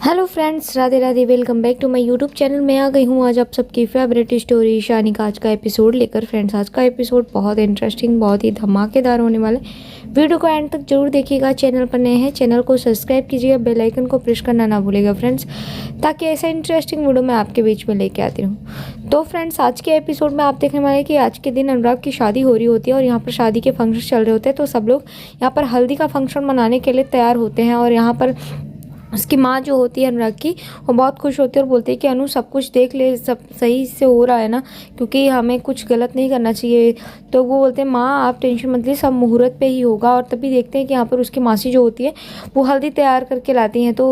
Hello friends, Radhe Radhe. Welcome back to my YouTube channel. मैं आ गई हूँ आज आप सबकी फेवरेट स्टोरी ईशानी का आज का एपिसोड लेकर। फ्रेंड्स, आज का एपिसोड बहुत इंटरेस्टिंग, बहुत ही धमाकेदार होने वाला है। वीडियो को एंड तक जरूर देखिएगा। चैनल पर नए हैं, चैनल को सब्सक्राइब कीजिएगा, बेल आइकन को प्रेस करना ना भूलिएगा फ्रेंड्स, ताकि ऐसा इंटरेस्टिंग वीडियो मैं आपके बीच में लेके आती रहूँ। तो फ्रेंड्स, आज के एपिसोड में आप देखने वाले हैं कि आज के दिन अनुराग की शादी हो रही होती है और यहाँ पर शादी के फंक्शन चल रहे होते हैं। तो सब लोग यहाँ पर हल्दी का फंक्शन मनाने के लिए तैयार होते हैं और यहाँ पर उसकी माँ जो होती है अनुराग की, वो बहुत खुश होती है और बोलती है कि अनु, सब कुछ देख ले, सब सही से हो रहा है ना, क्योंकि हमें कुछ गलत नहीं करना चाहिए। तो वो बोलते हैं माँ आप टेंशन मत लीजिए, सब मुहूर्त पे ही होगा। और तभी देखते हैं कि यहाँ पर उसकी मासी जो होती है वो हल्दी तैयार करके लाती हैं। तो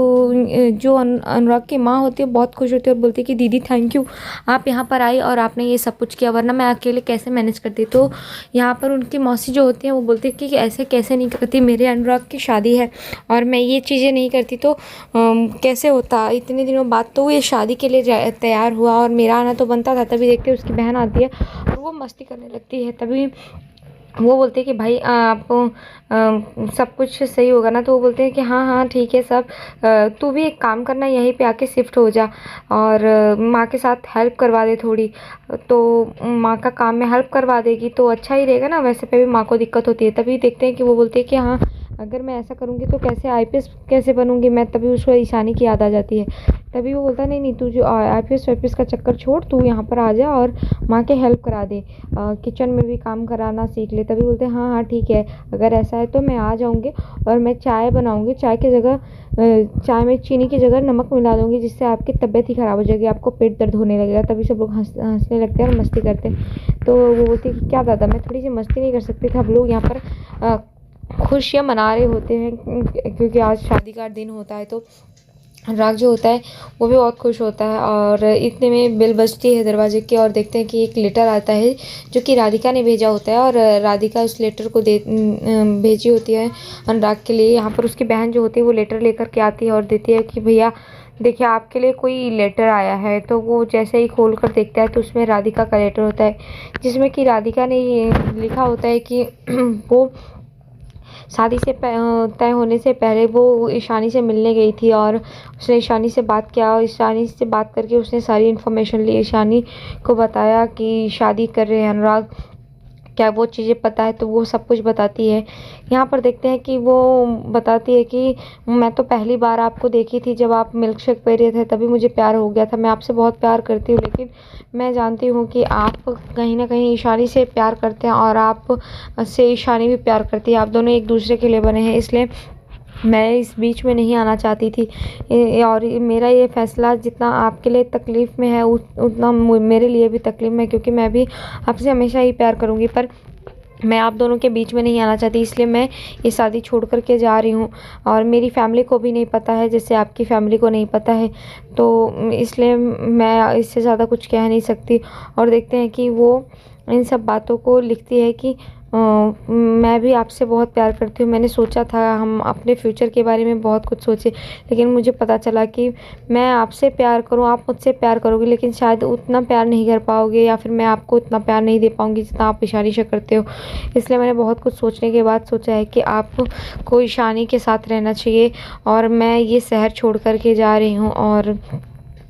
जो अनुराग की माँ होती है बहुत खुश होती है और बोलती है कि दीदी थैंक यू, आप यहाँ पर आई और आपने ये सब कुछ किया, वरना मैं अकेले कैसे मैनेज करती। तो यहाँ पर उनकी मौसी जो होती है वो बोलती है कि ऐसे कैसे नहीं करती, मेरे अनुराग की शादी है और मैं ये चीज़ें नहीं करती तो कैसे होता। इतने दिनों बाद तो ये शादी के लिए तैयार हुआ और मेरा आना तो बनता था। तभी देखते उसकी बहन आती है और वो मस्ती करने लगती है। तभी वो बोलते हैं कि भाई आप सब कुछ सही होगा ना। तो वो बोलते हैं कि हाँ हाँ ठीक है सब, तू भी एक काम करना, यहीं पे आके शिफ्ट हो जा और माँ के साथ हेल्प करवा दे थोड़ी। तो माँ का काम में हेल्प करवा देगी तो अच्छा ही रहेगा ना, वैसे पे भी माँ को दिक्कत होती है। तभी देखते हैं कि वो बोलते हैं कि हाँ, अगर मैं ऐसा करूँगी तो कैसे आईपीएस कैसे बनूँगी मैं। तभी उसको ईशानी की याद आ जाती है। तभी वो बोलता है नहीं नहीं, तू जो आईपीएस वाईपीएस का चक्कर छोड़, तू यहाँ पर आ जा और माँ के हेल्प करा दे, किचन में भी काम कराना सीख ले। तभी बोलते हैं हाँ हाँ ठीक है, अगर ऐसा है तो मैं आ जाऊँगी और मैं चाय बनाऊँगी। चाय की जगह चाय में चीनी की जगह नमक मिला दूँगी, जिससे आपकी तबीयत ही ख़राब हो जाएगी, आपको पेट दर्द होने लगेगा। तभी सब लोग हंसने लगते हैं और मस्ती करते हैं। तो वो बोलती है कि क्या दादा, मैं थोड़ी सी मस्ती नहीं कर सकती था। हम लोग यहाँ पर खुशियाँ मना रहे होते हैं क्योंकि आज शादी का दिन होता है। तो अनुराग जो होता है वो भी बहुत खुश होता है और इतने में बेल बजती है दरवाजे की और देखते हैं कि एक लेटर आता है जो कि राधिका ने भेजा होता है और राधिका उस लेटर को भेजी होती है अनुराग के लिए। यहाँ पर उसकी बहन जो होती है वो लेटर लेकर के आती है और देती है कि भैया देखिए आपके लिए कोई लेटर आया है। तो वो जैसे ही खोल कर देखता है तो उसमें राधिका का लेटर होता है, जिसमें कि राधिका ने ये लिखा होता है कि वो शादी से तय होने से पहले वो ईशानी से मिलने गई थी और उसने ईशानी से बात किया और ईशानी से बात करके उसने सारी इन्फॉर्मेशन ली। ईशानी को बताया कि शादी कर रहे हैं अनुराग, क्या वो चीज़ें पता है, तो वो सब कुछ बताती है। यहाँ पर देखते हैं कि वो बताती है कि मैं तो पहली बार आपको देखी थी जब आप मिल्क शेक पी रहे थे, तभी मुझे प्यार हो गया था। मैं आपसे बहुत प्यार करती हूँ, लेकिन मैं जानती हूँ कि आप कहीं ना कहीं ईशानी से प्यार करते हैं और आप से ईशानी भी प्यार करती है। आप दोनों एक दूसरे के लिए बने हैं, इसलिए मैं इस बीच में नहीं आना चाहती थी। और मेरा ये फ़ैसला जितना आपके लिए तकलीफ़ में है उतना मेरे लिए भी तकलीफ़ में है, क्योंकि मैं भी आपसे हमेशा ही प्यार करूँगी, पर मैं आप दोनों के बीच में नहीं आना चाहती, इसलिए मैं ये शादी छोड़ कर के जा रही हूँ। और मेरी फैमिली को भी नहीं पता है, जैसे आपकी फैमिली को नहीं पता है, तो इसलिए मैं इससे ज़्यादा कुछ कह नहीं सकती। और देखते हैं कि वो इन सब बातों को लिखती है कि मैं भी आपसे बहुत प्यार करती हूँ। मैंने सोचा था हम अपने फ्यूचर के बारे में बहुत कुछ सोचे, लेकिन मुझे पता चला कि मैं आपसे प्यार करूँ, आप मुझसे प्यार करोगे, लेकिन शायद उतना प्यार नहीं कर पाओगे, या फिर मैं आपको उतना प्यार नहीं दे पाऊँगी जितना आप ईशानी से करते हो। इसलिए मैंने बहुत कुछ सोचने के बाद सोचा है कि आपको ईशानी के साथ रहना चाहिए और मैं ये शहर छोड़ कर के जा रही हूँ। और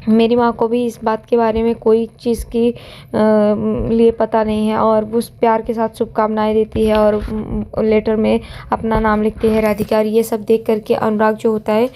मेरी माँ को भी इस बात के बारे में कोई चीज़ की लिए पता नहीं है और वो उस प्यार के साथ शुभकामनाएं देती है और लेटर में अपना नाम लिखती है राधिका। और ये सब देख करके अनुराग जो होता है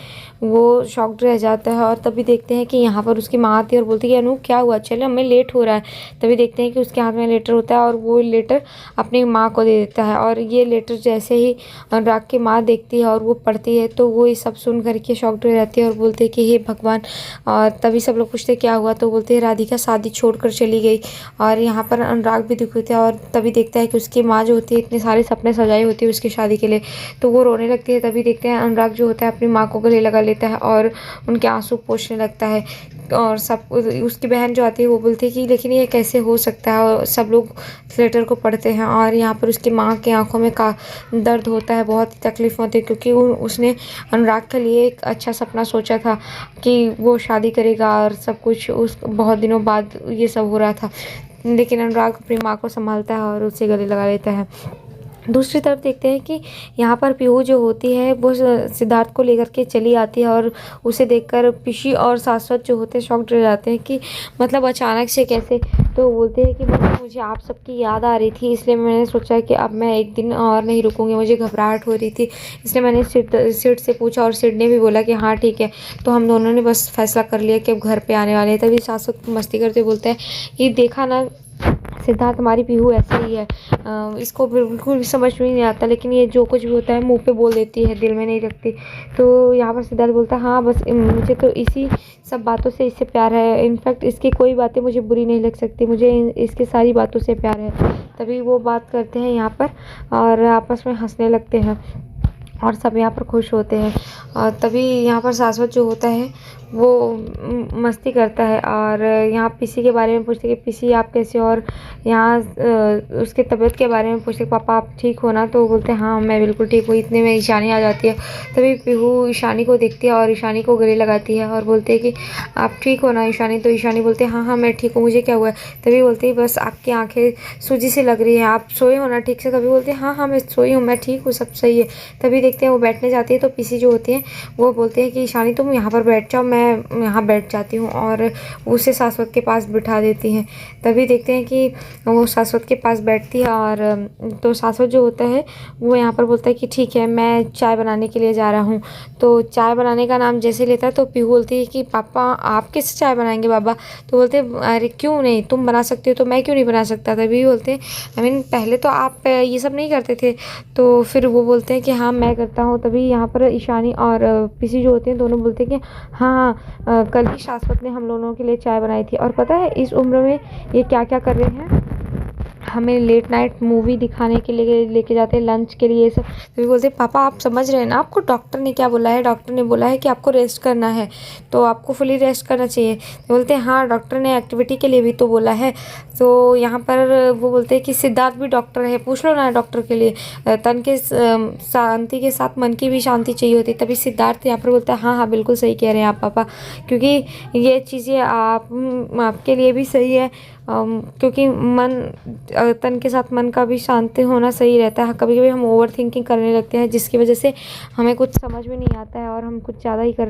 वो शॉक्ड रह जाता है। और तभी देखते हैं कि यहाँ पर उसकी माँ आती है और बोलती है कि अनु क्या हुआ, चलो हमें लेट हो रहा है। तभी देखते हैं कि उसके हाथ में लेटर होता है और वो लेटर अपनी माँ को दे देता है। और ये लेटर जैसे ही अनुराग की माँ देखती है और वो पढ़ती है तो वो ये सब सुन करके शॉक्ड रह जाती है और बोलते हैं कि हे भगवान। और तभी सब लोग पूछते क्या हुआ, तो बोलते हैं राधिका शादी छोड़कर चली गई। और यहाँ पर अनुराग भी दुखी होता है और तभी देखता है कि उसकी माँ जो होती है इतने सारे सपने सजाई होती है उसकी शादी के लिए, तो वो रोने लगती है। तभी देखते हैं अनुराग जो होता है अपनी माँ को गले लगा लेता है और उनके आंसू पोंछने लगता है। और सब उसकी बहन जो आती है वो बोलती है कि लेकिन ये कैसे हो सकता है, और सब लोग लेटर को पढ़ते हैं और यहाँ पर उसकी माँ की आंखों में का दर्द होता है, बहुत तकलीफ होती है, क्योंकि उसने अनुराग के लिए एक अच्छा सपना सोचा था कि वो शादी करेगा और सब कुछ। उस बहुत दिनों बाद ये सब हो रहा था, लेकिन अनुराग अपनी माँ को संभालता है और उसे गले लगा लेता है। दूसरी तरफ देखते हैं कि यहाँ पर पीहू जो होती है वो सिद्धार्थ को लेकर के चली आती है और उसे देखकर पिशी और शाश्वत जो होते हैं शॉक्ड रह जाते हैं कि मतलब अचानक से कैसे। तो बोलते हैं कि मतलब मुझे आप सबकी याद आ रही थी, इसलिए मैंने सोचा कि अब मैं एक दिन और नहीं रुकूंगी, मुझे घबराहट हो रही थी, इसलिए मैंने सिड से पूछा और सिड ने भी बोला कि हाँ ठीक है। तो हम दोनों ने बस फैसला कर लिया कि अब घर पे आने वाले हैं। तभी शाश्वत मस्ती करते बोलता है कि देखा ना सिद्धार्थ, हमारी पीहू ऐसे ही है, इसको बिल्कुल भी समझ में नहीं आता, लेकिन ये जो कुछ भी होता है मुंह पे बोल देती है, दिल में नहीं रखती। तो यहाँ पर सिद्धार्थ बोलता है हाँ बस मुझे तो इसी सब बातों से इससे प्यार है, इनफैक्ट इसकी कोई बातें मुझे बुरी नहीं लग सकती, मुझे इसकी सारी बातों से प्यार है। तभी वो बात करते हैं यहाँ पर और आपस में हंसने लगते हैं और सब यहाँ पर खुश होते हैं। और तभी यहाँ पर शाश्वत जो होता है वो मस्ती करता है और यहाँ पीसी के बारे में पूछते कि पीसी आप कैसे हो, और यहाँ उसके तबीयत के बारे में पूछते पापा आप ठीक हो ना। तो वो बोलते हैं हाँ मैं बिल्कुल ठीक हूँ। इतने में ईशानी आ जाती है। तभी पीहू ईशानी को देखती है और ईशानी को गले लगाती है और बोलते हैं कि आप ठीक हो ना ईशानी। तो ईशानी बोलते हैं हाँ हाँ मैं ठीक हूँ, मुझे क्या हुआ है। तभी बोलती है बस आपकी आँखें सूजी से लग रही है, आप सोए हो ना ठीक से। कभी बोलते हैं हाँ हाँ मैं सोई हूँ, मैं ठीक हूँ, सब सही है। तभी देखते हैं वो बैठने जाती है तो पीसी जो होती है वो बोलते हैं कि ईशानी तुम यहाँ पर बैठ जाओ, मैं यहाँ बैठ जाती हूँ, और उसे शाश्वत के पास बिठा देती हैं। तभी देखते हैं कि वो शाश्वत के पास बैठती है और तो शाश्वत जो होता है वो यहाँ पर बोलता है कि ठीक है मैं चाय बनाने के लिए जा रहा हूँ। तो चाय बनाने का नाम जैसे लेता है तो पीहू बोलती है कि पापा आप कैसे चाय बनाएंगे बाबा। तो बोलते हैं अरे क्यों नहीं, तुम बना सकते हो तो मैं क्यों नहीं बना सकता। तभी बोलते हैं आई मीन पहले तो आप ये सब नहीं करते थे। तो फिर वो बोलते हैं कि हाँ मैं करता हूँ। तभी यहाँ पर ईशानी और पीसी जो होते हैं दोनों बोलते हैं कि हाँ कल ही शाश्वत ने हम लोगों के लिए चाय बनाई थी, और पता है इस उम्र में ये क्या क्या कर रहे हैं, हमें लेट नाइट मूवी दिखाने के लिए लेके जाते हैं लंच के लिए ये सब। तो भी बोलते पापा आप समझ रहे हैं ना, आपको डॉक्टर ने क्या बोला है, डॉक्टर ने बोला है कि आपको रेस्ट करना है, तो आपको फुली रेस्ट करना चाहिए। तो बोलते हैं हाँ डॉक्टर ने एक्टिविटी के लिए भी तो बोला है। तो यहाँ पर वो बोलते हैं कि सिद्धार्थ भी डॉक्टर है, पूछ लो ना डॉक्टर के लिए, तन के शांति के साथ मन की भी शांति चाहिए होती है। तभी सिद्धार्थ यहाँ पर बोलता है हाँ हाँ बिल्कुल सही कह रहे हैं आप पापा, क्योंकि ये चीज़ें आपके लिए भी सही है, क्योंकि मन तन के साथ मन का भी शांति होना सही रहता है। कभी कभी हम ओवर थिंकिंग करने लगते हैं जिसकी वजह से हमें कुछ समझ में नहीं आता है और हम कुछ ज़्यादा ही कर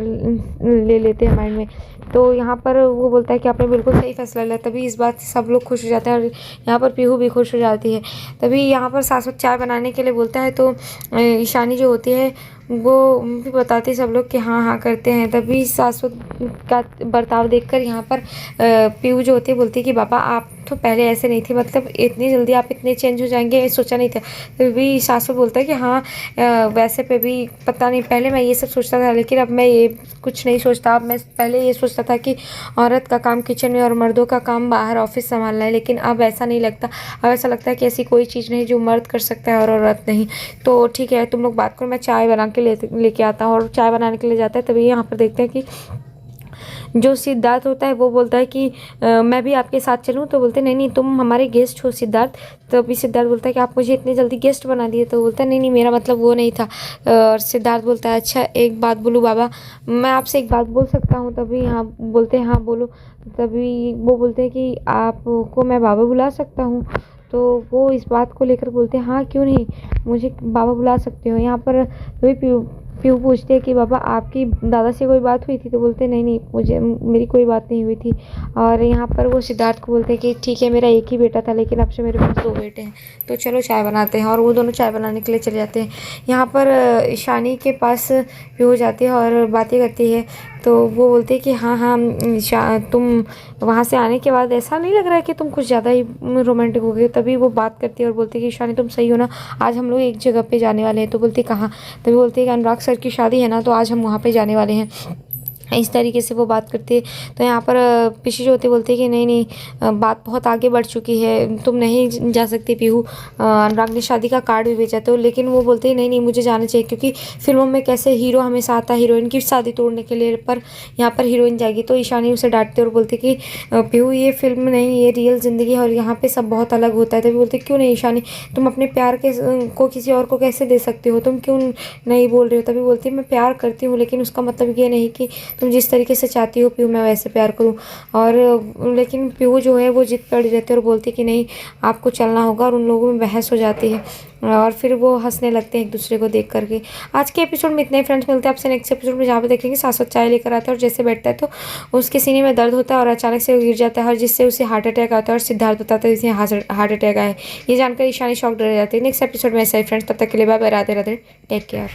ले लेते हैं माइंड में। तो यहाँ पर वो बोलता है कि आपने बिल्कुल सही फैसला लिया। तभी इस बात से सब लोग खुश हो जाते हैं और यहाँ पर पीहू भी खुश हो जाती है। तभी यहाँ पर शाश्वत चाय बनाने के लिए बोलता है तो ईशानी जो होती है वो भी बताती है सब लोग कि हाँ हाँ करते हैं। तभी शाश्वत का बर्ताव देखकर यहाँ पर पीहू जो होती है बोलती है कि पापा आप तो पहले ऐसे नहीं थी, मतलब इतनी जल्दी आप इतने चेंज हो जाएंगे सोचा नहीं था। तभी शाश्वत बोलता है कि हाँ वैसे पे भी पता नहीं, पहले मैं ये सब सोचता था लेकिन अब मैं ये कुछ नहीं सोचता। अब मैं पहले ये सोचता था कि औरत का काम किचन में और मर्दों का काम बाहर ऑफिस संभालना है, लेकिन अब ऐसा नहीं लगता। अब ऐसा लगता है कि ऐसी कोई चीज़ नहीं जो मर्द कर सकता है और औरत नहीं। तो ठीक है तुम लोग बात करो, मैं चाय बना के लेके आता हूँ। और चाय बनाने के लिए जाता है। तभी यहाँ पर देखते हैं कि जो सिद्धार्थ होता है वो बोलता है कि मैं भी आपके साथ चलूं। तो बोलते नहीं नहीं तुम हमारे गेस्ट हो सिद्धार्थ। तो अभी सिद्धार्थ बोलता है कि आप मुझे इतने जल्दी गेस्ट बना दिए। तो बोलता है नहीं नहीं मेरा मतलब वो नहीं था। और सिद्धार्थ बोलता है अच्छा एक बात बोलूँ बाबा, मैं आपसे एक बात बोल सकता हूँ। तभी हाँ बोलते हैं हाँ बोलो। तभी वो बोलते हैं कि आपको मैं बाबा बुला सकता हूँ। तो वो इस बात को लेकर बोलते हैं हाँ क्यों नहीं, मुझे बाबा बुला सकते हो। यहाँ पर तभी पीहू पूछते हैं कि बाबा आपकी दादा से कोई बात हुई थी। तो बोलते नहीं नहीं मुझे मेरी कोई बात नहीं हुई थी। और यहाँ पर वो सिद्धार्थ को बोलते हैं कि ठीक है मेरा एक ही बेटा था लेकिन अब से मेरे पास 2 बेटे हैं, तो चलो चाय बनाते हैं। और वो दोनों चाय बनाने के लिए चले जाते हैं। यहाँ पर ईशानी के पास पीहू जाती है और बातें करती है। तो वो बोलते हैं कि हाँ हाँ तुम वहाँ से आने के बाद ऐसा नहीं लग रहा है कि तुम कुछ ज़्यादा ही रोमांटिक हो गए। तभी वो बात करती है और बोलती है कि ईशानी तुम सही हो ना, आज हम लोग एक जगह पे जाने वाले हैं। तो बोलती कहाँ। तभी बोलती है कि अनुराग सर की शादी है ना, तो आज हम वहाँ पे जाने वाले हैं। इस तरीके से वो बात करती है। तो यहाँ पर पिशी जो होती बोलती है कि नहीं नहीं बात बहुत आगे बढ़ चुकी है, तुम नहीं जा सकती पीहू, अनुराग ने शादी का कार्ड भी भेजा। तो लेकिन वो बोलते हैं नहीं नहीं मुझे जाना चाहिए, क्योंकि फिल्मों में कैसे हीरो हमेशा आता है हीरोइन की शादी तोड़ने के लिए, पर यहाँ पर हीरोइन जाएगी। तो ईशानी उसे डांटती है और बोलती कि पीहू ये फिल्म नहीं, ये रियल ज़िंदगी है और यहाँ पर सब बहुत अलग होता है। तभी बोलते क्यों नहीं ईशानी, तुम अपने प्यार के को किसी और को कैसे दे सकती हो, तुम क्यों नहीं बोल रहे हो। तभी बोलती है मैं प्यार करती हूँ लेकिन उसका मतलब ये नहीं कि तुम जिस तरीके से चाहती हो पीहू मैं वैसे प्यार करूँ। और लेकिन पीहू जो है वो जिद पड़ी रहती है और बोलती कि नहीं आपको चलना होगा, और उन लोगों में बहस हो जाती है और फिर वो हंसने लगते हैं एक दूसरे को देख करके। आज के एपिसोड में इतने फ्रेंड्स, मिलते हैं आपसे नेक्स्ट एपिसोड में, जहाँ पे देखेंगे शाश्वत चाय लेकर आता है और जैसे बैठता है तो उसके सीने में दर्द होता है और अचानक से वो गिर जाता है और जिससे उसे हार्ट अटैक आता है और सिद्धार्थ बताता है इसे हार्ट अटैक आया है। ये जानकर ईशानी शॉक डर जाती है। नेक्स्ट एपिसोड में ऐसा ही फ्रेंड्स, तब तक के लिए bye bye, Radhe Radhe, take care.